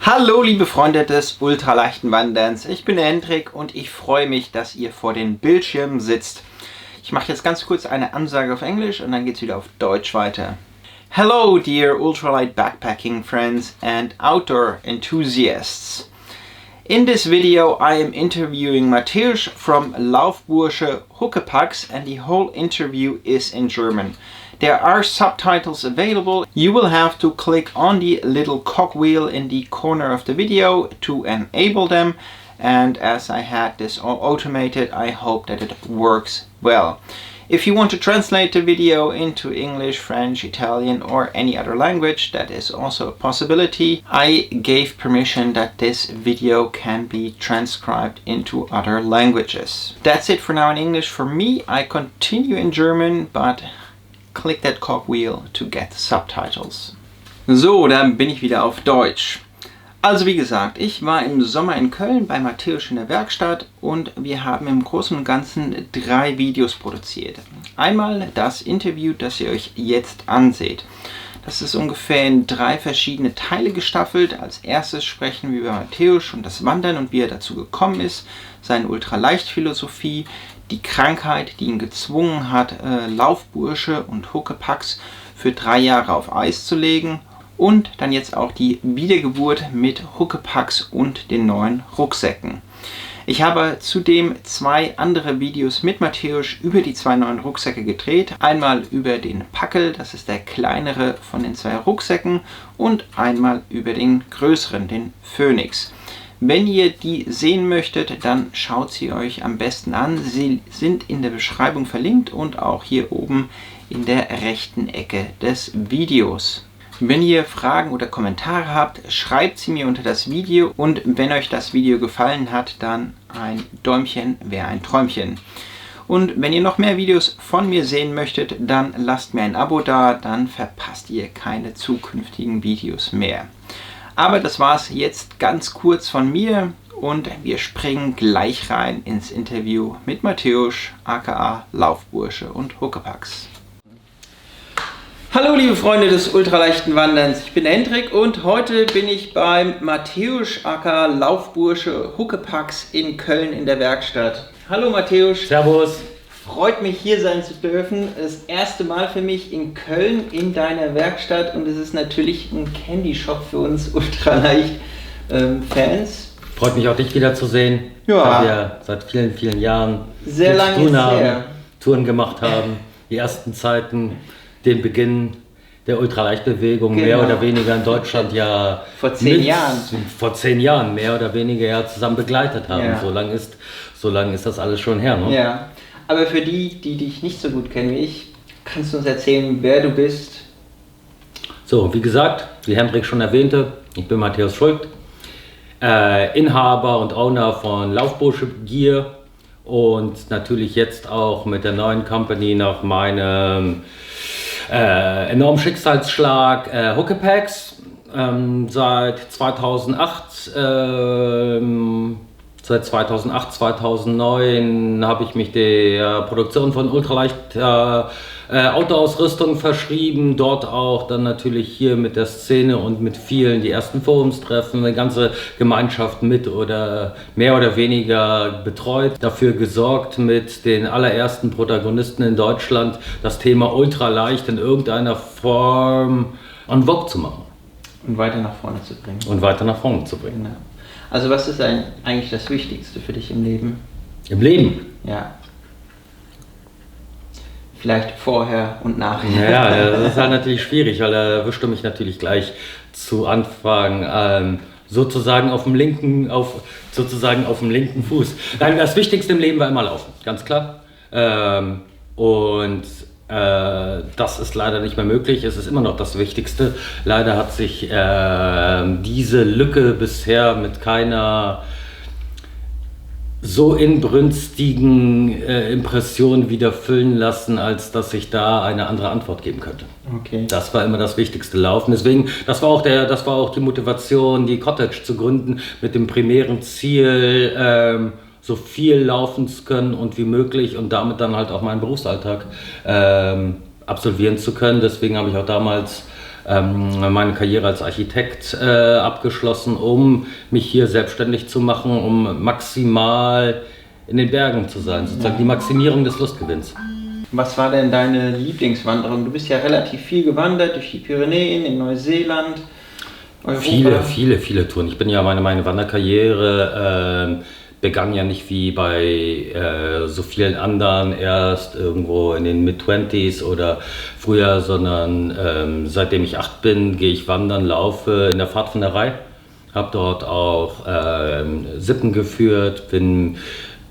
Hallo liebe Freunde des ultraleichten Wanderns, ich bin der Hendrik und ich freue mich, dass ihr vor den Bildschirmen sitzt. Ich mache jetzt ganz kurz eine Ansage auf Englisch und dann geht's wieder auf Deutsch weiter. Hello dear ultralight backpacking friends and outdoor enthusiasts. In this video I am interviewing Mateusz from Laufbursche Huckepax and the whole interview is in German. There are subtitles available. You will have to click on the little cogwheel in the corner of the video to enable them, and as I had this all automated, I hope that it works well. If you want to translate the video into English, French, Italian or any other language, that is also a possibility. I gave permission that this video can be transcribed into other languages. That's it for now in English for me. I continue in German, but click that cogwheel to get subtitles. So, dann bin ich wieder auf Deutsch. Also wie gesagt, ich war im Sommer in Köln bei Mateusz in der Werkstatt und wir haben im Großen und Ganzen 3 Videos produziert. Einmal das Interview, das ihr euch jetzt anseht. Das ist ungefähr in 3 verschiedene Teile gestaffelt. Als erstes sprechen wir über Mateusz und das Wandern und wie er dazu gekommen ist, seine Ultraleichtphilosophie, die Krankheit, die ihn gezwungen hat, Laufbursche und Huckepax für 3 Jahre auf Eis zu legen und dann jetzt auch die Wiedergeburt mit Huckepax und den neuen Rucksäcken. Ich habe zudem 2 andere Videos mit Mateusz über die 2 neuen Rucksäcke gedreht. Einmal über den Packel, das ist der kleinere von den 2 Rucksäcken, und einmal über den größeren, den Phoenix. Wenn ihr die sehen möchtet, dann schaut sie euch am besten an. Sie sind in der Beschreibung verlinkt und auch hier oben in der rechten Ecke des Videos. Wenn ihr Fragen oder Kommentare habt, schreibt sie mir unter das Video, und wenn euch das Video gefallen hat, dann ein Däumchen wäre ein Träumchen. Und wenn ihr noch mehr Videos von mir sehen möchtet, dann lasst mir ein Abo da, dann verpasst ihr keine zukünftigen Videos mehr. Aber das war es jetzt ganz kurz von mir und wir springen gleich rein ins Interview mit Mateusz, aka Laufbursche und Huckepax. Hallo liebe Freunde des ultraleichten Wanderns, ich bin der Hendrik und heute bin ich beim Mateusz, aka Laufbursche Huckepax in Köln in der Werkstatt. Hallo Mateusz. Servus. Freut mich, hier sein zu dürfen. Das erste Mal für mich in Köln in deiner Werkstatt und es ist natürlich ein Candy-Shop für uns Ultraleicht-Fans. Freut mich auch, dich wiederzusehen. Ja. Weil wir seit vielen, vielen Jahren sehr lange zu tun haben, her. Touren gemacht haben, die ersten Zeiten, den Beginn der Ultraleichtbewegung, Genau. mehr oder weniger in Deutschland ja Vor 10 Jahren. Vor 10 Jahren mehr oder weniger ja zusammen begleitet haben. Ja. So lang ist das alles schon her. Ne? Ja. Aber für die dich nicht so gut kennen wie ich, kannst du uns erzählen, wer du bist? So, wie gesagt, wie Hendrik schon erwähnte, ich bin Mateusz Schuldt, Inhaber und Owner von Laufbursche Gear und natürlich jetzt auch mit der neuen Company nach meinem enormen Schicksalsschlag Huckepax. Seit 2008, 2009 habe ich mich der Produktion von ultraleicht Outdoor-Ausrüstung verschrieben, dort auch dann natürlich hier mit der Szene und mit vielen die ersten Forumstreffen, eine ganze Gemeinschaft mit oder mehr oder weniger betreut, dafür gesorgt mit den allerersten Protagonisten in Deutschland das Thema ultraleicht in irgendeiner Form en vogue zu machen. Und weiter nach vorne zu bringen. Genau. Also was ist eigentlich das Wichtigste für dich im Leben? Im Leben? Ja. Vielleicht vorher und nachher. Ja, das ist halt natürlich schwierig, weil da erwischt du mich natürlich gleich zu Anfang sozusagen auf dem linken Fuß. Nein, das Wichtigste im Leben war immer Laufen, ganz klar. Das ist leider nicht mehr möglich, es ist immer noch das Wichtigste. Leider hat sich diese Lücke bisher mit keiner so inbrünstigen Impression wieder füllen lassen, als dass ich da eine andere Antwort geben könnte. Okay. Das war immer das wichtigste Laufen. Deswegen, das war auch die Motivation, die Cottage zu gründen, mit dem primären Ziel, so viel laufen zu können und wie möglich und damit dann halt auch meinen Berufsalltag absolvieren zu können. Deswegen habe ich auch damals meine Karriere als Architekt abgeschlossen, um mich hier selbstständig zu machen, um maximal in den Bergen zu sein, sozusagen die Maximierung des Lustgewinns. Was war denn deine Lieblingswanderung? Du bist ja relativ viel gewandert durch die Pyrenäen, in Neuseeland, Europa. Viele Touren. Ich bin ja meine Wanderkarriere begann ja nicht wie bei so vielen anderen erst irgendwo in den Mid-20s oder früher, sondern seitdem ich 8 bin, gehe ich wandern, laufe in der Pfadfinderei. Habe dort auch Sippen geführt, bin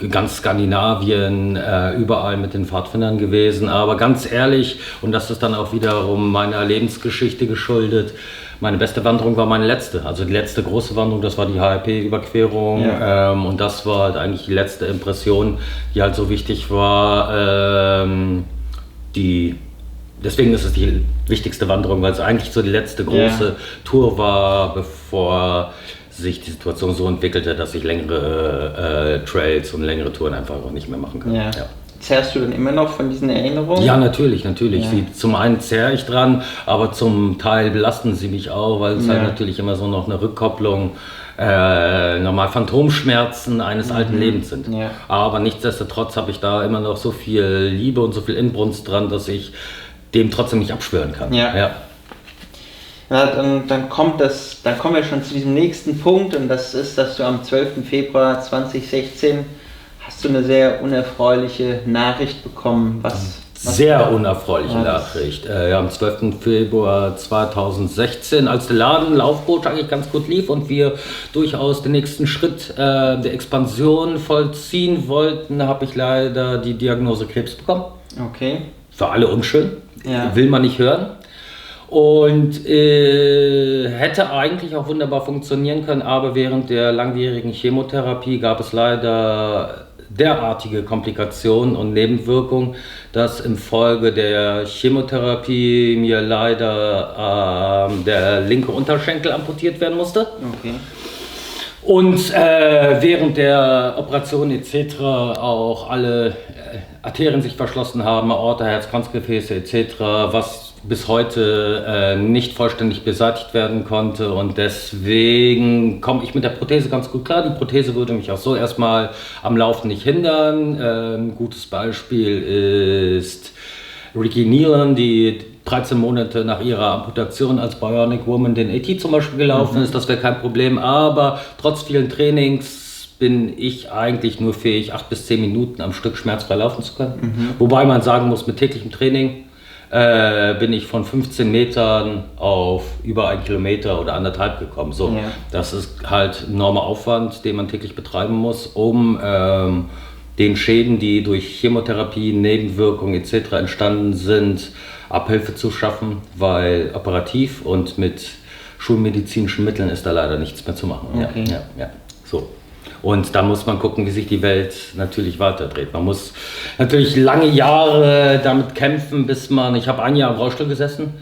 ganz Skandinavien, überall mit den Pfadfindern gewesen. Aber ganz ehrlich, und das ist dann auch wiederum meiner Lebensgeschichte geschuldet, meine beste Wanderung war meine letzte. Also die letzte große Wanderung, das war die HRP-Überquerung. Ja. Und das war halt eigentlich die letzte Impression, die halt so wichtig war. Deswegen ist es die wichtigste Wanderung, weil es eigentlich so die letzte große Tour war, bevor sich die Situation so entwickelte, dass ich längere Trails und längere Touren einfach auch nicht mehr machen kann. Ja. Zehrst du dann immer noch von diesen Erinnerungen? Ja, natürlich. Ja. Zum einen zehre ich dran, aber zum Teil belasten sie mich auch, weil es halt natürlich immer so noch eine Rückkopplung, normal Phantomschmerzen eines alten Lebens sind. Ja. Aber nichtsdestotrotz habe ich da immer noch so viel Liebe und so viel Inbrunst dran, dass ich dem trotzdem nicht abschwören kann. Ja, dann kommen wir schon zu diesem nächsten Punkt, und das ist, dass du am 12. Februar 2016 hast du eine sehr unerfreuliche Nachricht bekommen. Sehr unerfreuliche Nachricht. Am 12. Februar 2016, als der Laufcoach eigentlich ganz gut lief und wir durchaus den nächsten Schritt der Expansion vollziehen wollten, habe ich leider die Diagnose Krebs bekommen. Okay. Für alle unschön, will man nicht hören. Und hätte eigentlich auch wunderbar funktionieren können, aber während der langjährigen Chemotherapie gab es leider derartige Komplikationen und Nebenwirkungen, dass infolge der Chemotherapie mir leider der linke Unterschenkel amputiert werden musste. Okay. Und während der Operation etc. auch alle Arterien sich verschlossen haben, Aorta, Herzkranzgefäße etc., was bis heute nicht vollständig beseitigt werden konnte, und deswegen komme ich mit der Prothese ganz gut klar. Die Prothese würde mich auch so erstmal am Laufen nicht hindern. Ein gutes Beispiel ist Ricky Nealon, die 13 Monate nach ihrer Amputation als Bionic Woman den AT zum Beispiel gelaufen ist. Das wäre kein Problem, aber trotz vielen Trainings bin ich eigentlich nur fähig, 8 bis 10 Minuten am Stück schmerzfrei laufen zu können. Wobei man sagen muss, mit täglichem Training bin ich von 15 Metern auf über 1 Kilometer oder 1,5 gekommen. So, das ist halt ein enormer Aufwand, den man täglich betreiben muss, um den Schäden, die durch Chemotherapie, Nebenwirkungen etc. entstanden sind, Abhilfe zu schaffen, weil operativ und mit schulmedizinischen Mitteln ist da leider nichts mehr zu machen. Okay. So. Und da muss man gucken, wie sich die Welt natürlich weiterdreht. Man muss natürlich lange Jahre damit kämpfen, ich habe 1 Jahr im Rollstuhl gesessen,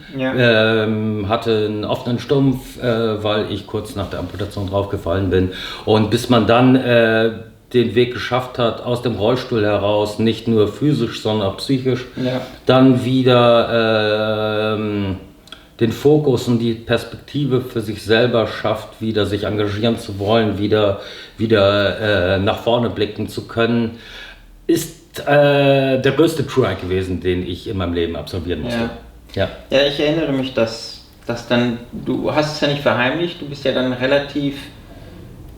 hatte einen offenen Stumpf, weil ich kurz nach der Amputation draufgefallen bin. Und bis man dann den Weg geschafft hat, aus dem Rollstuhl heraus, nicht nur physisch, sondern auch psychisch, dann wieder den Fokus und die Perspektive für sich selber schafft, wieder sich engagieren zu wollen, wieder nach vorne blicken zu können, ist der größte Try gewesen, den ich in meinem Leben absolvieren musste. Ja, ich erinnere mich, dass dann, du hast es ja nicht verheimlicht, du bist ja dann relativ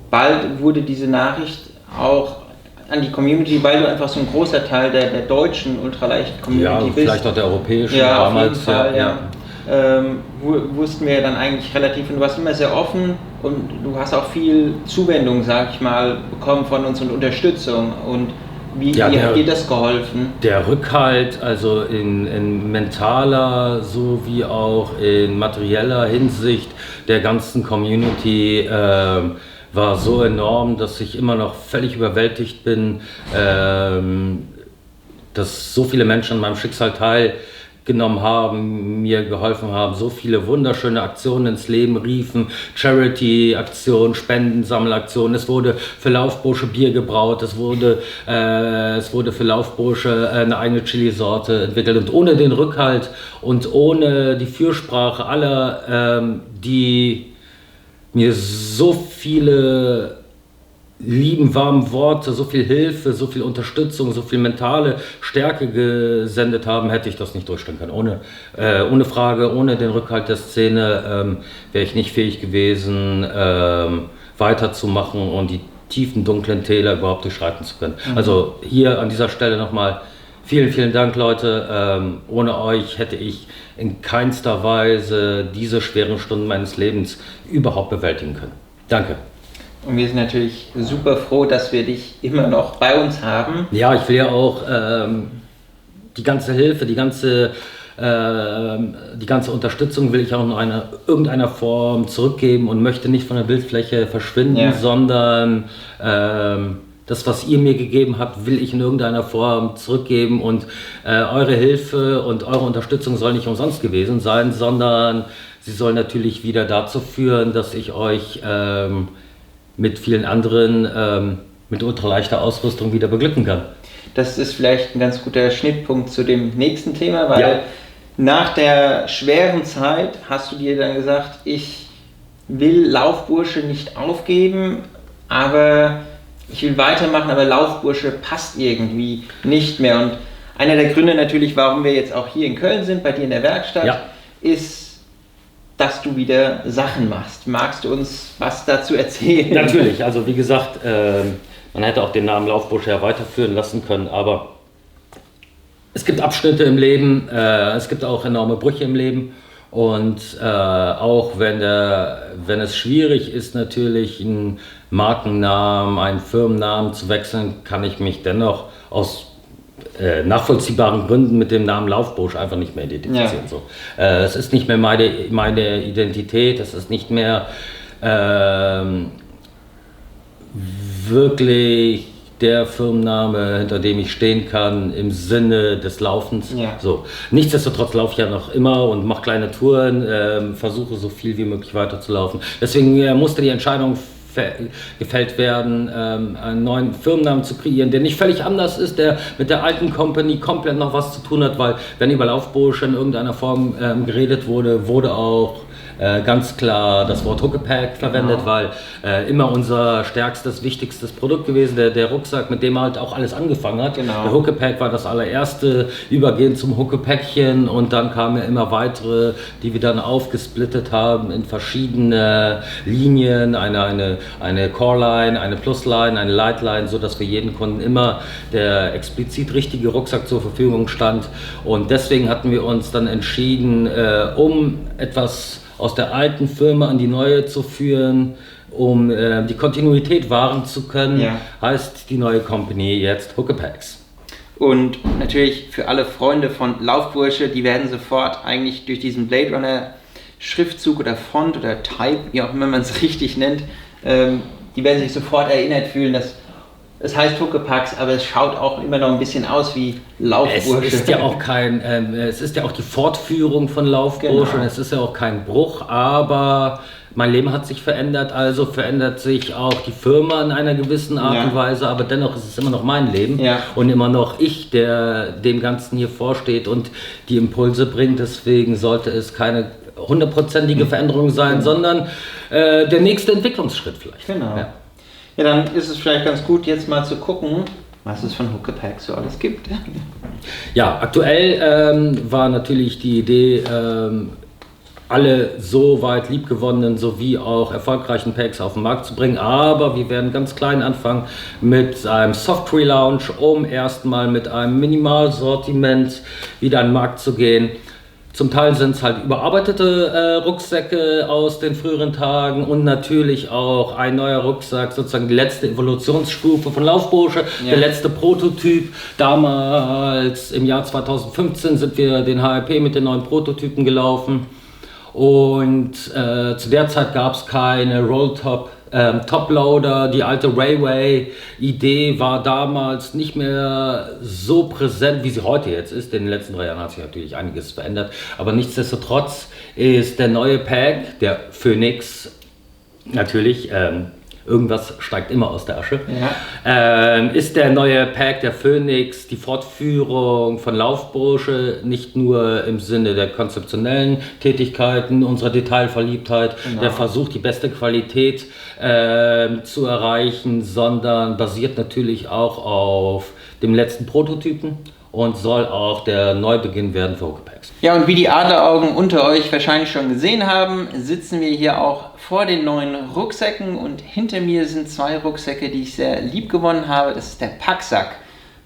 bald, wurde diese Nachricht auch an die Community, weil du einfach so ein großer Teil der deutschen Ultraleicht-Community bist. Vielleicht auch der europäischen damals. Auf jeden Fall, wussten wir dann eigentlich relativ, und du warst immer sehr offen und du hast auch viel Zuwendung, sag ich mal, bekommen von uns und Unterstützung. Und wie hat dir das geholfen? Der Rückhalt, also in mentaler sowie auch in materieller Hinsicht der ganzen Community war so enorm, dass ich immer noch völlig überwältigt bin, dass so viele Menschen an meinem Schicksal genommen haben, mir geholfen haben, so viele wunderschöne Aktionen ins Leben riefen, Charity-Aktionen, Spendensammelaktionen, es wurde für Laufbursche Bier gebraut, es wurde für Laufbursche eine eigene Chili-Sorte entwickelt und ohne den Rückhalt und ohne die Fürsprache aller, die mir so viele lieben, warmen Worte, so viel Hilfe, so viel Unterstützung, so viel mentale Stärke gesendet haben, hätte ich das nicht durchstehen können. Ohne Frage, ohne den Rückhalt der Szene wäre ich nicht fähig gewesen, weiterzumachen und die tiefen, dunklen Täler überhaupt durchschreiten zu können. Also hier an dieser Stelle nochmal vielen, vielen Dank, Leute. Ohne euch hätte ich in keinster Weise diese schweren Stunden meines Lebens überhaupt bewältigen können. Danke. Und wir sind natürlich super froh, dass wir dich immer noch bei uns haben. Ja, ich will ja auch die ganze Hilfe, die ganze Unterstützung will ich auch in irgendeiner Form zurückgeben und möchte nicht von der Bildfläche verschwinden, sondern das, was ihr mir gegeben habt, will ich in irgendeiner Form zurückgeben und eure Hilfe und eure Unterstützung soll nicht umsonst gewesen sein, sondern sie soll natürlich wieder dazu führen, dass ich euch mit vielen anderen mit ultraleichter Ausrüstung wieder beglücken kann. Das ist vielleicht ein ganz guter Schnittpunkt zu dem nächsten Thema, weil nach der schweren Zeit hast du dir dann gesagt, ich will Laufbursche nicht aufgeben, aber ich will weitermachen, aber Laufbursche passt irgendwie nicht mehr. Und einer der Gründe natürlich, warum wir jetzt auch hier in Köln sind, bei dir in der Werkstatt, ist, dass du wieder Sachen machst. Magst du uns was dazu erzählen? Natürlich, also wie gesagt, man hätte auch den Namen Laufbursche ja weiterführen lassen können, aber es gibt Abschnitte im Leben, es gibt auch enorme Brüche im Leben und auch wenn es schwierig ist, natürlich einen Markennamen, einen Firmennamen zu wechseln, kann ich mich dennoch aus nachvollziehbaren Gründen mit dem Namen Laufbursche einfach nicht mehr identifizieren. So. Es ist nicht mehr meine Identität, es ist nicht mehr wirklich der Firmenname, hinter dem ich stehen kann im Sinne des Laufens. So. Nichtsdestotrotz laufe ich ja noch immer und mache kleine Touren, versuche so viel wie möglich weiterzulaufen. Deswegen musste die Entscheidung gefällt werden, einen neuen Firmennamen zu kreieren, der nicht völlig anders ist, der mit der alten Company komplett noch was zu tun hat, weil wenn über Laufbursche in irgendeiner Form geredet wurde, wurde auch ganz klar das Wort Huckepack verwendet, weil immer unser stärkstes, wichtigstes Produkt gewesen, der Rucksack, mit dem halt auch alles angefangen hat. Der Huckepack war das allererste, übergehend zum Huckepäckchen und dann kamen ja immer weitere, die wir dann aufgesplittet haben in verschiedene Linien, eine Core-Line, eine Plus-Line, eine Light-Line, so dass für jeden Kunden immer der explizit richtige Rucksack zur Verfügung stand und deswegen hatten wir uns dann entschieden, um etwas aus der alten Firma an die neue zu führen, um die Kontinuität wahren zu können, heißt die neue Company jetzt Huckepacks. Und natürlich für alle Freunde von Laufbursche, die werden sofort eigentlich durch diesen Blade Runner Schriftzug oder Font oder Type, wie auch immer man es richtig nennt, die werden sich sofort erinnert fühlen, dass es heißt Huckepacks, aber es schaut auch immer noch ein bisschen aus wie Laufbursche. Es ist ja auch es ist ja auch die Fortführung von Laufbursche und es ist ja auch kein Bruch, aber mein Leben hat sich verändert, also verändert sich auch die Firma in einer gewissen Art und Weise, aber dennoch ist es immer noch mein Leben und immer noch ich, der dem Ganzen hier vorsteht und die Impulse bringt, deswegen sollte es keine 100%ige Veränderung sein, sondern der nächste Entwicklungsschritt vielleicht. Genau. Ja, dann ist es vielleicht ganz gut, jetzt mal zu gucken, was es von Huckepack so alles gibt. Ja, aktuell war natürlich die Idee, alle so weit liebgewonnenen sowie auch erfolgreichen Packs auf den Markt zu bringen, aber wir werden ganz klein anfangen mit einem Soft Relaunch, um erstmal mit einem Minimalsortiment wieder an den Markt zu gehen. Zum Teil sind es halt überarbeitete Rucksäcke aus den früheren Tagen und natürlich auch ein neuer Rucksack, sozusagen die letzte Evolutionsstufe von Laufbursche, der letzte Prototyp. Damals im Jahr 2015 sind wir den HRP mit den neuen Prototypen gelaufen und zu der Zeit gab es keine Rolltop Toploader, die alte Railway-Idee war damals nicht mehr so präsent, wie sie heute jetzt ist. In den letzten 3 Jahren hat sich natürlich einiges verändert. Aber nichtsdestotrotz ist der neue Pack, der Phoenix, natürlich, irgendwas steigt immer aus der Asche, ist der neue Pack, der Phoenix, die Fortführung von Laufbursche, nicht nur im Sinne der konzeptionellen Tätigkeiten, unserer Detailverliebtheit, der Versuch, die beste Qualität zu erreichen, sondern basiert natürlich auch auf dem letzten Prototypen und soll auch der Neubeginn werden für Huckepack. Ja, und wie die Adleraugen unter euch wahrscheinlich schon gesehen haben, sitzen wir hier auch vor den neuen Rucksäcken und hinter mir sind 2 Rucksäcke, die ich sehr lieb gewonnen habe. Das ist der Packsack.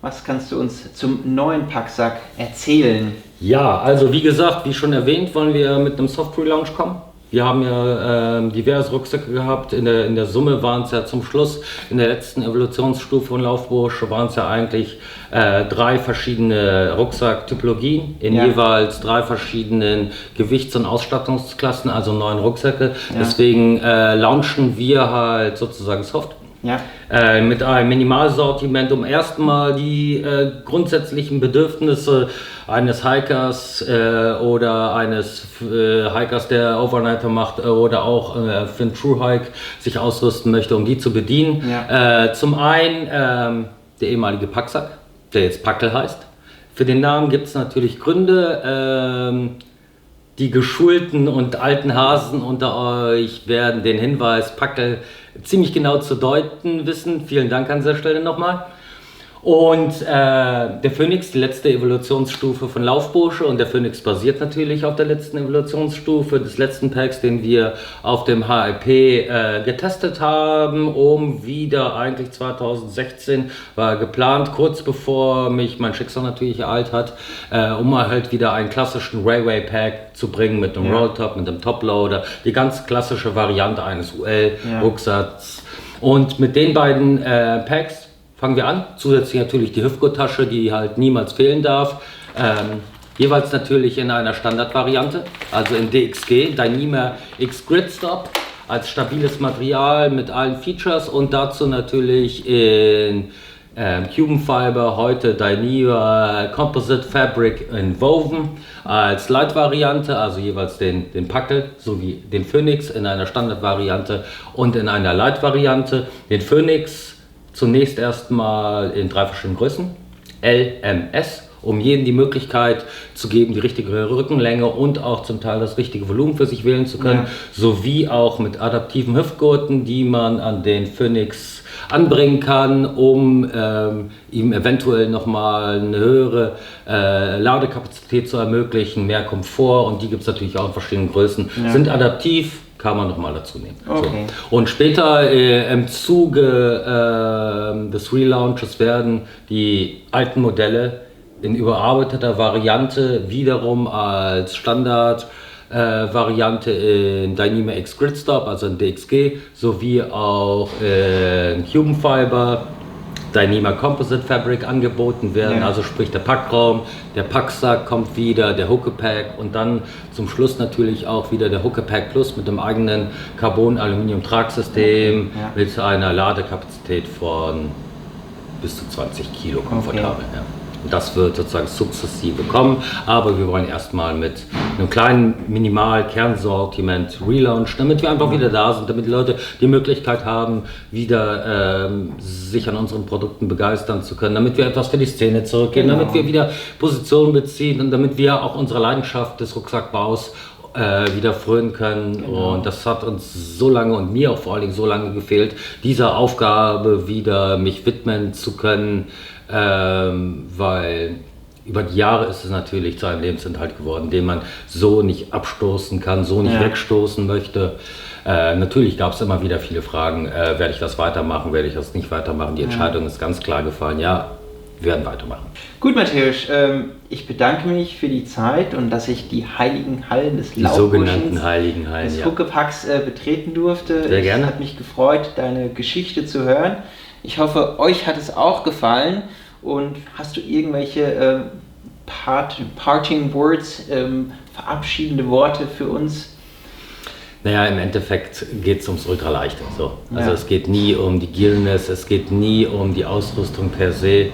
Was kannst du uns zum neuen Packsack erzählen? Ja, also wie gesagt, wie schon erwähnt, wollen wir mit einem Soft Relaunch kommen. Wir haben ja diverse Rucksäcke gehabt. In der Summe waren es ja zum Schluss, in der letzten Evolutionsstufe von Laufbursche waren es ja eigentlich 3 verschiedene Rucksacktypologien in jeweils 3 verschiedenen Gewichts- und Ausstattungsklassen, also 9 Rucksäcke. Deswegen launchen wir halt sozusagen Soft. Mit einem Minimalsortiment, um erstmal die grundsätzlichen Bedürfnisse eines Hikers oder eines Hikers, der Overnighter macht oder auch für einen True Hike sich ausrüsten möchte, um die zu bedienen. Zum einen der ehemalige Packsack, der jetzt Packel heißt. Für den Namen gibt es natürlich Gründe. Die geschulten und alten Hasen unter euch werden den Hinweis Packel ziemlich genau zu deuten wissen. Vielen Dank an dieser Stelle nochmal. Und der Phoenix, die letzte Evolutionsstufe von Laufbursche, und der Phoenix basiert natürlich auf der letzten Evolutionsstufe des letzten Packs, den wir auf dem HIP getestet haben, um wieder eigentlich 2016 war geplant, kurz bevor mich mein Schicksal natürlich ereilt hat, um halt wieder einen klassischen Railway Pack zu bringen mit einem Rolltop, mit einem Toploader, die ganz klassische Variante eines UL-Rucksacks. Und mit den beiden Packs fangen wir an. Zusätzlich natürlich die Hüftgurttasche, die halt niemals fehlen darf. Jeweils natürlich in einer Standardvariante, also in DXG, Dyneema X Grid Stop, als stabiles Material mit allen Features und dazu natürlich in Cuben Fiber, heute Dyneema Composite Fabric in Woven als Light-Variante, also jeweils den Packel sowie den Phoenix in einer Standardvariante und in einer Light-Variante. Den Phoenix zunächst erstmal in 3 verschiedenen Größen, L, M, S, um jedem die Möglichkeit zu geben, die richtige Rückenlänge und auch zum Teil das richtige Volumen für sich wählen zu können, sowie auch mit adaptiven Hüftgurten, die man an den Phoenix anbringen kann, um ihm eventuell nochmal eine höhere Ladekapazität zu ermöglichen, mehr Komfort, und die gibt es natürlich auch in verschiedenen Größen, sind adaptiv, kann man nochmal dazu nehmen. Okay. So. Und später im Zuge des Relaunches werden die alten Modelle in überarbeiteter Variante wiederum als Standard Variante in Dyneema X Grid Stop, also in DXG, sowie auch in Cuben Fiber, Dyneema Composite Fabric angeboten werden, also sprich der Packraum, der Packsack kommt wieder, der Huckepack und dann zum Schluss natürlich auch wieder der Huckepack Plus mit dem eigenen Carbon-Aluminium-Tragsystem mit einer Ladekapazität von bis zu 20 Kilo komfortabel. Und das wird sozusagen sukzessive kommen, aber wir wollen erstmal mit einem kleinen Minimal-Kernsortiment relaunchen, damit wir einfach wieder da sind, damit die Leute die Möglichkeit haben, wieder sich an unseren Produkten begeistern zu können, damit wir etwas für die Szene zurückgeben, damit wir wieder Positionen beziehen und damit wir auch unsere Leidenschaft des Rucksackbaus wieder frönen können. Und das hat uns so lange und mir auch vor allen Dingen so lange gefehlt, dieser Aufgabe wieder mich widmen zu können, weil über die Jahre ist es natürlich zu einem Lebensinhalt geworden, den man so nicht abstoßen kann, so nicht wegstoßen möchte. Natürlich gab es immer wieder viele Fragen, werde ich das weitermachen, werde ich das nicht weitermachen. Die Entscheidung ist ganz klar gefallen, ja, wir werden weitermachen. Gut, Matthäus, ich bedanke mich für die Zeit und dass ich die heiligen Hallen des sogenannten heiligen Hallen, des Huckepacks betreten durfte. Sehr gerne. Es hat mich gefreut, deine Geschichte zu hören. Ich hoffe, euch hat es auch gefallen. Und hast du irgendwelche Parting Words, verabschiedende Worte für uns? Naja, im Endeffekt geht es ums Ultraleichte. So. Also Ja. es geht nie um die Gearness, es geht nie um die Ausrüstung per se.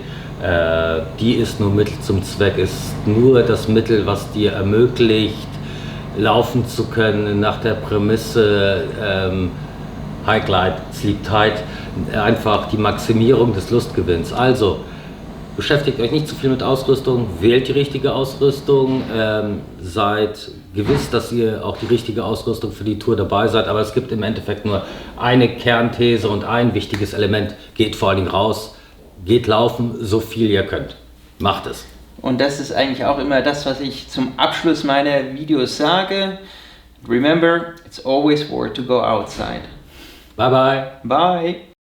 Die ist nur Mittel zum Zweck, ist nur das Mittel, was dir ermöglicht, laufen zu können nach der Prämisse High Glide, Sleep Tight, einfach die Maximierung des Lustgewinns. Also beschäftigt euch nicht zu viel mit Ausrüstung, wählt die richtige Ausrüstung, seid gewiss, dass ihr auch die richtige Ausrüstung für die Tour dabei seid, aber es gibt im Endeffekt nur eine Kernthese und ein wichtiges Element: geht vor allen Dingen raus, geht laufen, so viel ihr könnt. Macht es. Und das ist eigentlich auch immer das, was ich zum Abschluss meiner Videos sage. Remember, it's always worth to go outside. Bye bye. Bye.